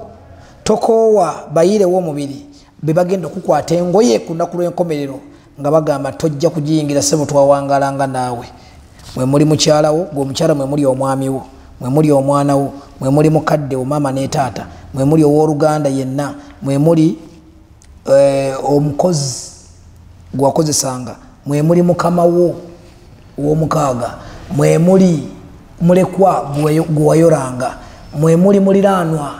tokoowa bayirewo omubiri be bagenda okukwata engoye ku lunaku lw'enkomerero nga bagamba tojja kugiyingira sebo twawangalanga naawe mwe muli mukyalawo gwe omukyala mwe muli omwami wo mwe muli omwana wo mwe muli mukadde wo mama ne taata mwe muli owooluganda yenna mwe muli omukozi gwakozesanga mwe muli mukama wo ow'omukaaga mwe muli mulekwa gwewayoranga mwe muli muliraanwa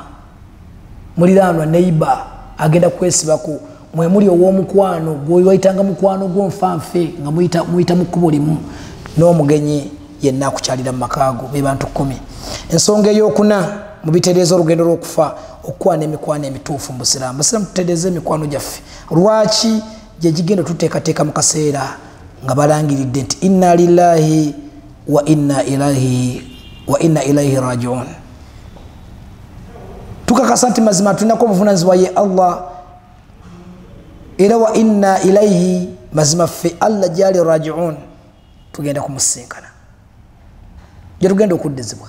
neiba agenda kwesibaku mwe muli ow'omukwano gwewayitanga mukwano gw'onfanfe nga muyita mu kkubo limu n'omugenyi yenna akukyalira mu makaago be bantu 10 ensonga ey'okuna mu bitereeza olugendo lw'okufa okukwana emikwano emituufu mu busiraamu tutereeza emikwano gyaffe lwaki gye gigenda tuteekateeka mu kaseera nga balangiridde nti inna lillahi wa inna ilaihi rajiun tukakasa nti mazima tulinako obuvunaanyizibwa ye Allah era wa inna ilaihi mazima ffe Allah gyali rajiun tugenda kumusinkana gye tugenda okuddizibwa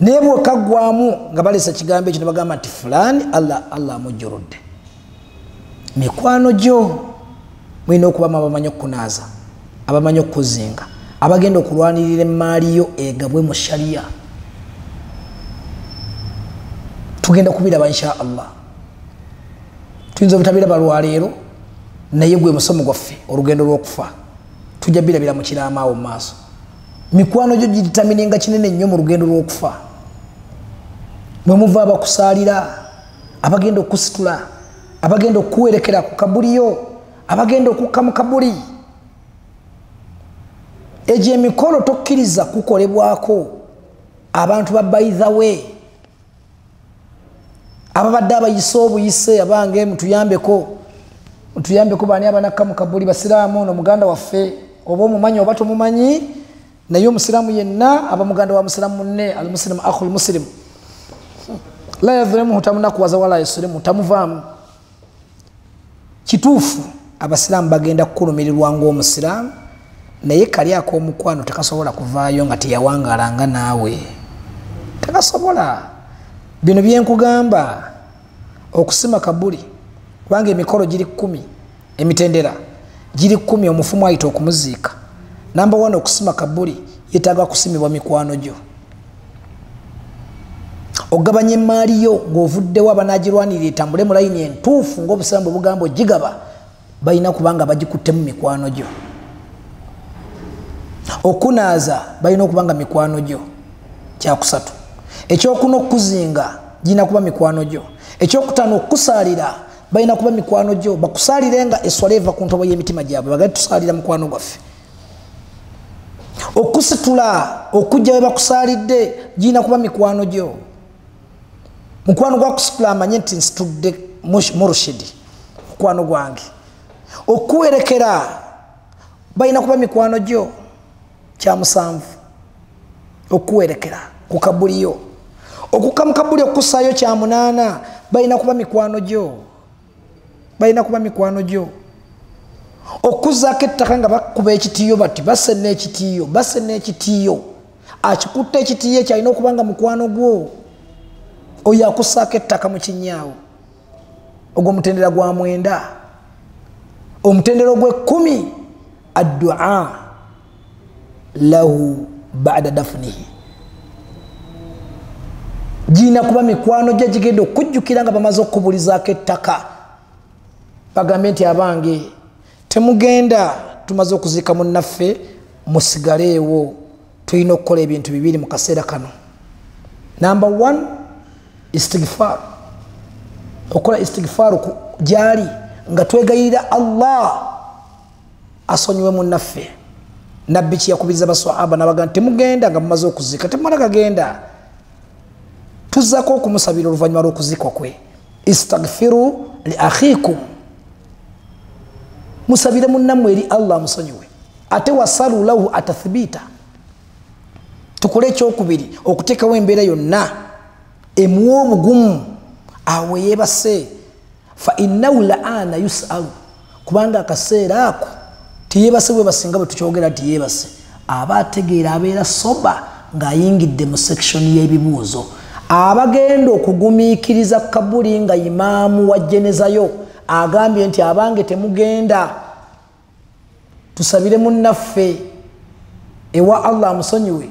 naye bwekaggwamu nga baleesa kigambo ekyo ne bagamba nti fulani Allah amujjuludde mikwano gyo mulina okubamu abamanyi okukunaaza abamanyi okukuzinga abagenda okulwanirira emaali yo egabwe mu shariya tugenda kubiraba insha Allah tuyinza obutabiraba lwaleero naye gwe musomo gwaffe olugendo lw'okufa tujja birabira mu kiraama awo mu maaso mikwano gyo giritamininga kinene nnyo mu lugendo lw'okufa mwe muva abakusaalira abagenda okusitula abagenda okuwerekera ku kabuliyo abagenda okukka mu kabuli egyo emikolo tokkiriza kukolebwako abantu babayithawe ababadde abayise obuyise abange mutuyambeko tuyambe kubani abanaka mu kabuli basiramu no muganda waffe oba omumanyi oba tomumanyi naye omusiramu yenna aba muganda wa musiramu munne al muslim akhul muslim la yadhlimu tamunakuwaza wala yuslimu tamuvaamu kituufu abasiramu bagenda kukulumirirwa ng'omusiramu naye kali ak'omukwano tekasobola kuvaayo nga teyawangalanga naawe tekasobola bino byenkugamba okusima kabuli kubanga emikolo giri 10 emitendera giri 10 omufumu ayita okumuziika namba 1 okusima kabuli yetaaga kusimibwa mikwano gyo ogabanya emaali yo ng'ovuddewo abanagirwanirira etambule mu layini entuufu ng'obusiramu bugamba ogigaba balina kubanga bagikuttemu mikwano gyo okunaaza balina okubanga mikwano gyo kyakusatu ekyokuna okuzinga gina kuba mikwano gyo ekyokutaano okusaalira balina kuba mikwano gyo bakusaalire nga eswala eva ku ntobo y'emitima gyabwe bagali tusaalira mukwano gwaffe okusitula okujja we bakusaalidde gina kuba mikwano gyo mukwano gwa kusitula amanye nti nsitudde murushidi mukwano gwange okuwerekera balina kuba mikwano gyo kya musanvu okuwerekera ku kabuliyo okukamukabuli okussaayo kya 8 balina kuba mikwano gyo balina kuba mikwano gyo okuzaako ettaka nga bakuba ekitiiyo bati basenna ekitiiyo akikutta ekitiiyo ekyo alina okuba nga mukwano gwo oyo akussaako ettaka mu kinyaawo ogwo omutendera gwa 9 omutendera ogw'10 addua lahu ba'da dafnihi gina kuba mikwano gye gigenda okujjukira nga bamaze okubulizaako ettaka bagambe nti abange temugenda tumaze okuziika munnaffe musigaleewo tulina okukola ebintu bibiri mu kaseera kano namba 1 istighfar okola istighfar gyali nga twegayirira Allah asonyiwe munnaffe nabbi kyakubiriza baswahaba nabagamba temugenda nga mumaze okuziika temala kagenda tuzako okumusabira oluvannyuma lw'okuzikwa kwe istaghfiru li akhikum musabire munnammwe eri Allah amusonyiwe ate wasalu lahu atathbita tukole ekyokubiri okuteekawo embeera yonna emuwa obugumu awe yeebase fa innahu laana yusalu kubanga akaseera ako tiyebase bwe basinga bwe tukyogera ti yebase aba ategeera abeera soba ng'ayingidde mu section y'ebibuuzo abagenda okugumiikiriza kabuli nga imaamu wajjenezayo agambye nti abange temugenda tusabire munnaffe ewa Allah amusonyiwe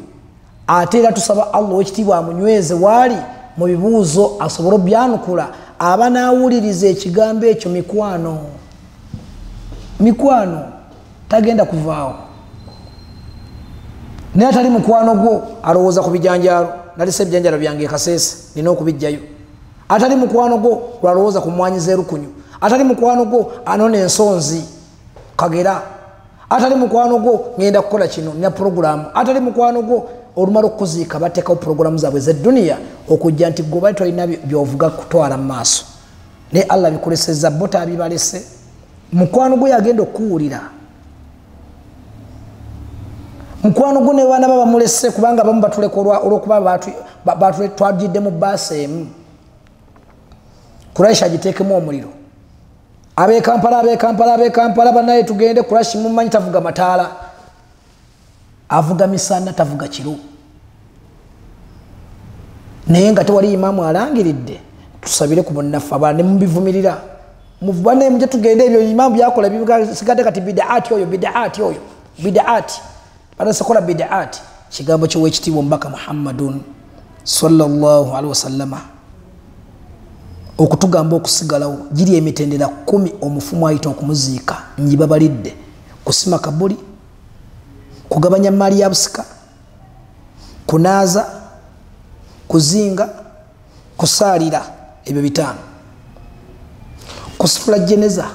ate era tusaba Allah ekitiibwa amunyweze waali mu bibuuzo asobole obyanukula aba naawuliriza ekigambo ekyo mikwano tagenda kuvaawo naye atali mukwano gwo alowooza ku bijanjaalo nalise ebijanjaalo byange ekaseese nina okubijjayo atali mukwano gwo lwalowooza ku mwanyi zeerukunyu atali mukwano gwo anona ensonzi kagera atali mukwano gwo ngenda kukola kino nina puroguramu atali mukwano gwo olumala okuziika bateekawo puroguramu zaabwe zedduniya okujja nti gwe bali tolina byovuga kutwala mu maaso naye Allah bikolesezza bo tabibalese mukwano gwo yagenda okuwulira mukwano gwo ne baana baba mulese kubanga bamu batulekolwa olwokuba twagidde mu baasa emu Quraysh agiteekemu omuliro ab'ekampala banaye tugende Quraysh mumanyi tavuga mataala avuga misana tavuga kiro naye nga tewali imaamu alangiridde tusabire ku munnaffe abala ne mubivumirira muvubane muje tugende ebyo imaamu byakola bisigade kati bidaati oyo banasekola bidaati kigambo ky'owekitiibwa omubaka Muhammadun sallallahu alaihi wasallama okutugamba okusigalawo giri emitendera 10 omufumu ayita okumuziika njibabalidde kusima kabuli kugabanya maali ya busika kunaaza kuzinga kusaalira ebyo 5 kusitula jeneza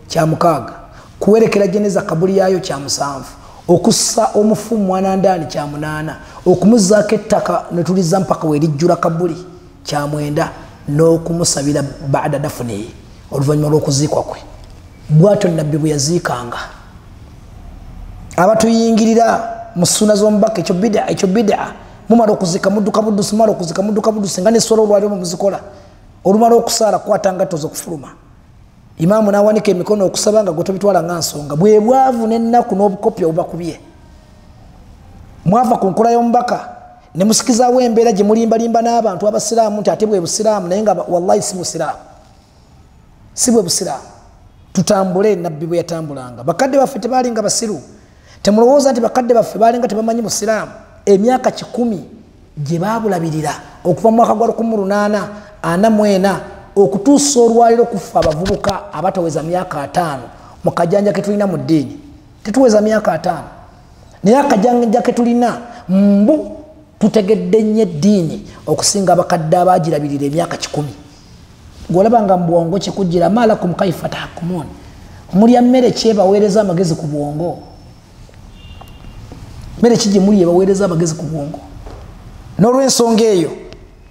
kya 6 kuwerekera jeneza kabuli yayo kya 7 okussa omufumu mwana ndani kya 8 okumuzaako ettaka netuliza mpaka werijjula kabuli kya 9 n'okumusabira baada dafuni oluvannyuma lw'okuziikwa kwe bwatyo nabbi bwe yaziikanga abatuyingirira mu sunna z'omubaka ekyo bid'a mumala okuzika mudduka buddusi mumala okuzika mudduka buddusi nga n'esswala olwaliro muzikola olumala okusaala kwata ngatto z'okufuluma imaamu n'awanika emikono okusaba nga gwe tobitwala nga nsonga bwe bwavu n'ennaku n'obukopya obubakubye mwava ku nkola y'omubaka ne musikizaawo embeera gye mulimbalimba n'abantu abasiraamu nti ate bwe busiraamu naye nga wallahi si busiraamu si bwe busiraamu tutambule nabbi bwe yatambulanga bakadde baffe tebaalinga basiru temulowooza nti bakadde baffe baalinga tebamanyi busiraamu emyaka 10 gye baabulabirira okuva mu mwaka gwa 1844 okutuusa olwaliro kufa abavubuka abataweza myaka 5 mu kajanja ke tulina mu ddiini tetuweza myaka 5 naye akajanja ke tulina mbu tutegedde nnyo eddiini okusinga abakadde abaagirabirira emyaka 10 gwolabanga mu bwongo kikujjira malakum kaifa tahkumun mulya mmere kyebaweereza amagezi ku bwongo mmere kijje muli ebaweereza amagezi ku bwongo n'olw'ensonga eyo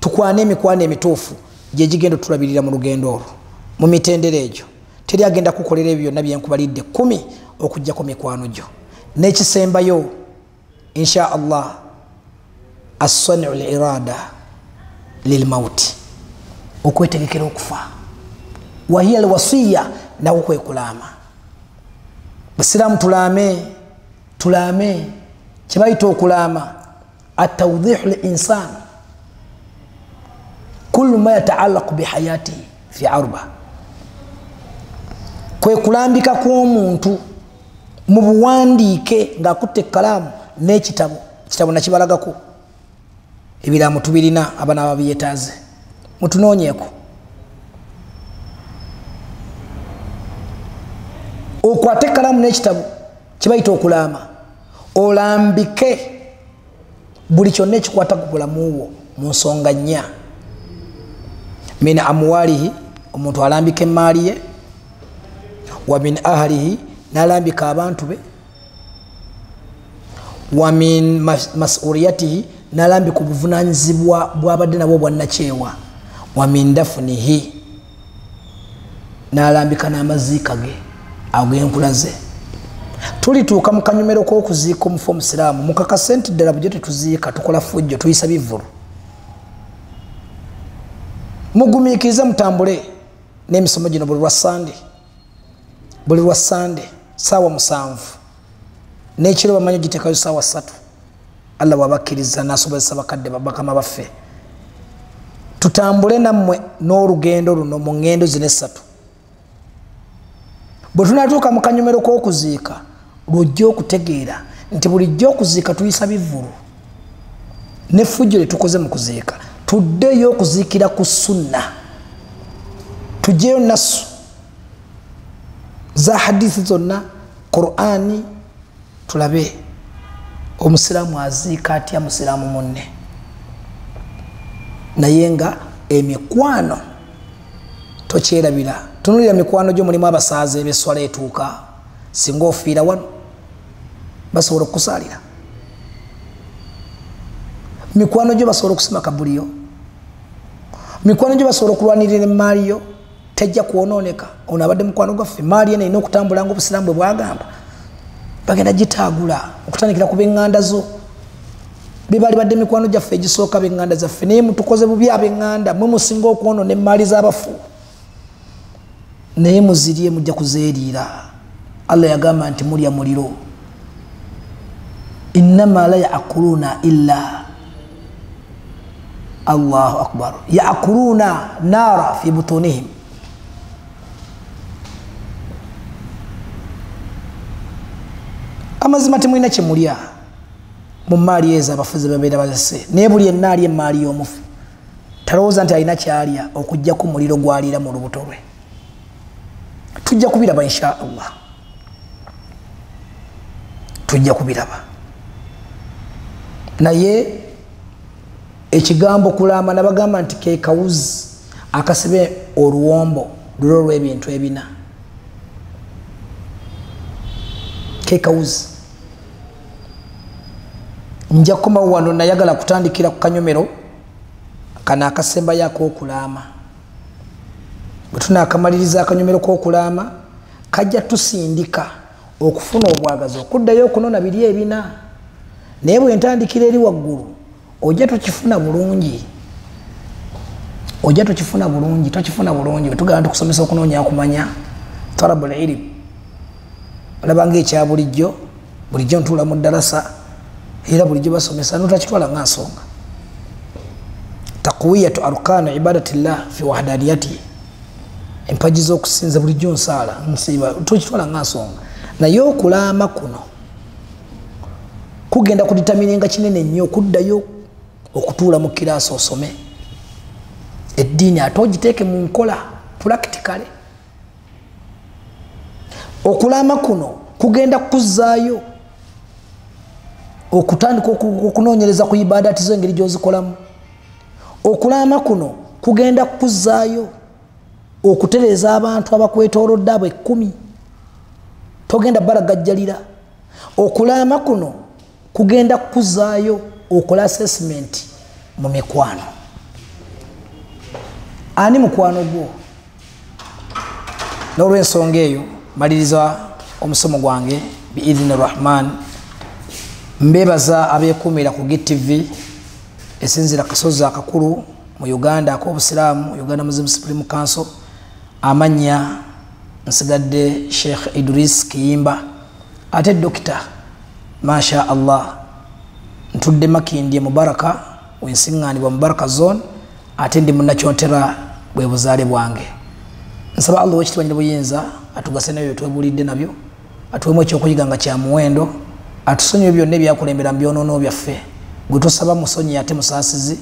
tukwana emikwano emituufu gye gigenda tulabirira mu lugendo olwo mu mitendera egyo teri agenda kukolera ebyo byonna byenkubalidde 10 okujjako mikwano gyo n'ekisembayo insha allah as-san'u al-irada lilmauti okwetegekera okufa wahiya alwasiya nawo kwekulama basiraamu tulame kibayita okulama atawdihu linsan kullu ma yataallaqu bihayatihi fi arba kwekulambika kw'omuntu mu buwandiike ng'akutte ekkalaamu n'ekitabo nakibalagako ebiramu tubirina abana ababyetaaze mutunoonyeeko okwate ekkalaamu n'ekitabo kibayita okulama olambike buli kyonna ekikwata ku bulamu bwo mu nsonga nnya min amwalihi omuntu alambika emaali ye wa min ahlihi n'alambika abantu be wa min masuliyatihi n'alambika obuvunanyizibwa bw'abadde nabwo bwannakyewa wa min dafunihi n'alambika n'amaziika ge ag'enkula ze tulituuka mu kanyomero k'okuziika omufu omusiraamu mukakase nti ddala bujjo tetuziika tukola fujjo tuyisa bivvulu mugumiikirize mutambule n'emisomo gino buli lwa sande saawa 7 n'ekiro bamanyi giteekayo saawa 3 allah bwabakkiriza n'asobozesa bakadde bakama baffe tutambule nammwe n'olugendo luno mu ngendo zino 3 bwe tunatuuka mu kanyomero k'okuziika lwojja okutegeera nti bulijjo okuziika tuyisa bivvulu n'effujjo lyetukoze mu kuziika tuddeyo okuziikira ku sunna tujjeyo nasu za hadithi zonna qur'ani tulabe omusiraamu aziika atya musiraamu munne naye nga emikwano tokyerabira tunulira mikwano gyo mulimu abasaaza eb'esswala etuuka singa ofiira wano basobola okukusaalira mikwano gyo basobola okusima kabuliyo mikwano gyo basobola okulwanirira emaali yo tejja kwonooneka ono abadde mukwano gwaffe emaali eno erina okutambula nga obusiraamu bwe bwagamba bagenda gitaagula okutandikira ku b'eŋŋanda zo bibali badde mikwano gyaffe egisooka b'eŋŋanda zaffe naye mutukoze bubi ab'eŋŋanda mwe musinga okwonoona emaali z'abafu naye muzirye mujja kuzeeriira allah yagamba nti mulya muliro innama la yaakuluna illa allahu akbar yaakuluna nara fi butunihim amazima temulina kyemulya mu maali ezo abafuzi babeera bazise naye buli yenna alya emaali y'omufu talowooza nti alina kyalya okugjaku muliro gwaliira mu lubuto lwe tujja kubiraba insha allah tujja kubiraba naye ekigambo kulama nabagamba nti ke kawuzi akasibe oluwombo lulo lw'ebintu ebina ke kawuzi nja kukomawo wano nayagala kutandikira ku kanyomero kana akasembayo ak'okulama bwe tunaakamaliriza akanyomero k'okulama kajja tusindika okufuna obwagazi okuddayo okunona biri ebina naye bwe ntandikira eri waggulu ojja tukifuna bulungi tokifuna bulungi bwetugamba tukusomesa okunoonya kumanya talabul ilm olabanga ekya bulijjo ntuula mu ddalasa era bulijjo basomesa notakitwala nga nsonga taqwiyatu arkanu ibadatillah fi wahdaniyati empaji z'okusinza bulijjo nsaala nsiiba tokitwala nga nsonga naye okulaama kuno kugenda kuditamininga kinene nnyo okuddayo okutuula mu kiraasi osome eddiini ate ogiteeke mu nkola practically. Okulaama kuno kugenda kuzzaayo okutandika okunoonyereza ku ibadati zo engeri gy'ozikolamu. Okulaama kuno kugenda kuzzaayo okutereeza abantu abakwetoolodde abo 10 togenda balagajjalira. Okulaama kuno kugenda kuzzaayo okola assessment mu mikwano. Ani mukwano gwo? N'olw'ensonga eyo maliriza omusomo gwange biidhini rahman. Mbebaza abeekuumira ku GTV esinzira kasozi akakulu mu Uganda ak'obusiraamu, Uganda Muslim Supreme Council. Amanya nsigadde Sheikh Idris Kiyimba ate Dokita masha Allah ntudde Makindye Mubaraka wensiŋŋaanibwa Mubaraka zone ate ndi munnakyontera bwe buzaale bwange. Nsaba Allah w'ekitiibwa nyir'obuyinza atugase nabyo twebulidde nabyo atuwemu ekyokuyiga nga kya muwendo atusonyiwe byonna ebyakulembera mu byonoono byaffe gwe tusaba musonyi ate musaasizi.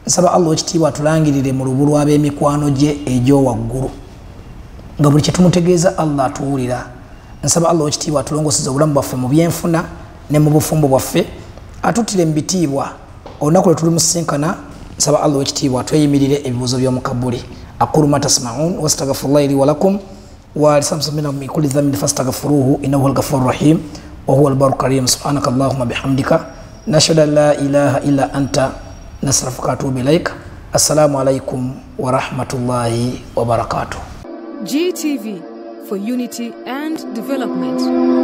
Nsaba Allah w'ekitiibwa atulangirire mu lubu lw'ab'emikwano gye egy'owaggulu nga buli kye tumutegeeza Allah atuwulira. Nsaba Allah w'ekitiibwa atulongoseza obulamu bwaffe mu byenfuna ne mu bufumbo bwaffe atuttire mu bitiibwa olunaku lwe tulimusinkana. Nsaba Allah w'ekitiibwa atweyimirire ebibuuzo by'omu kabuli. aqulu ma tasma'un wastaghfirullaha li wa lakum wa lisamsamina min kulli dhanbin fastaghfiruhu innahu huwal ghafurur rahim wa huwal barrul karim. subhanaka allahumma bihamdika nashhadu an la ilaha illa anta nastaghfiruka wa atubu ilaik. Assalamu alaikum wa rahmatullahi wa barakatuh. GTV for unity and development.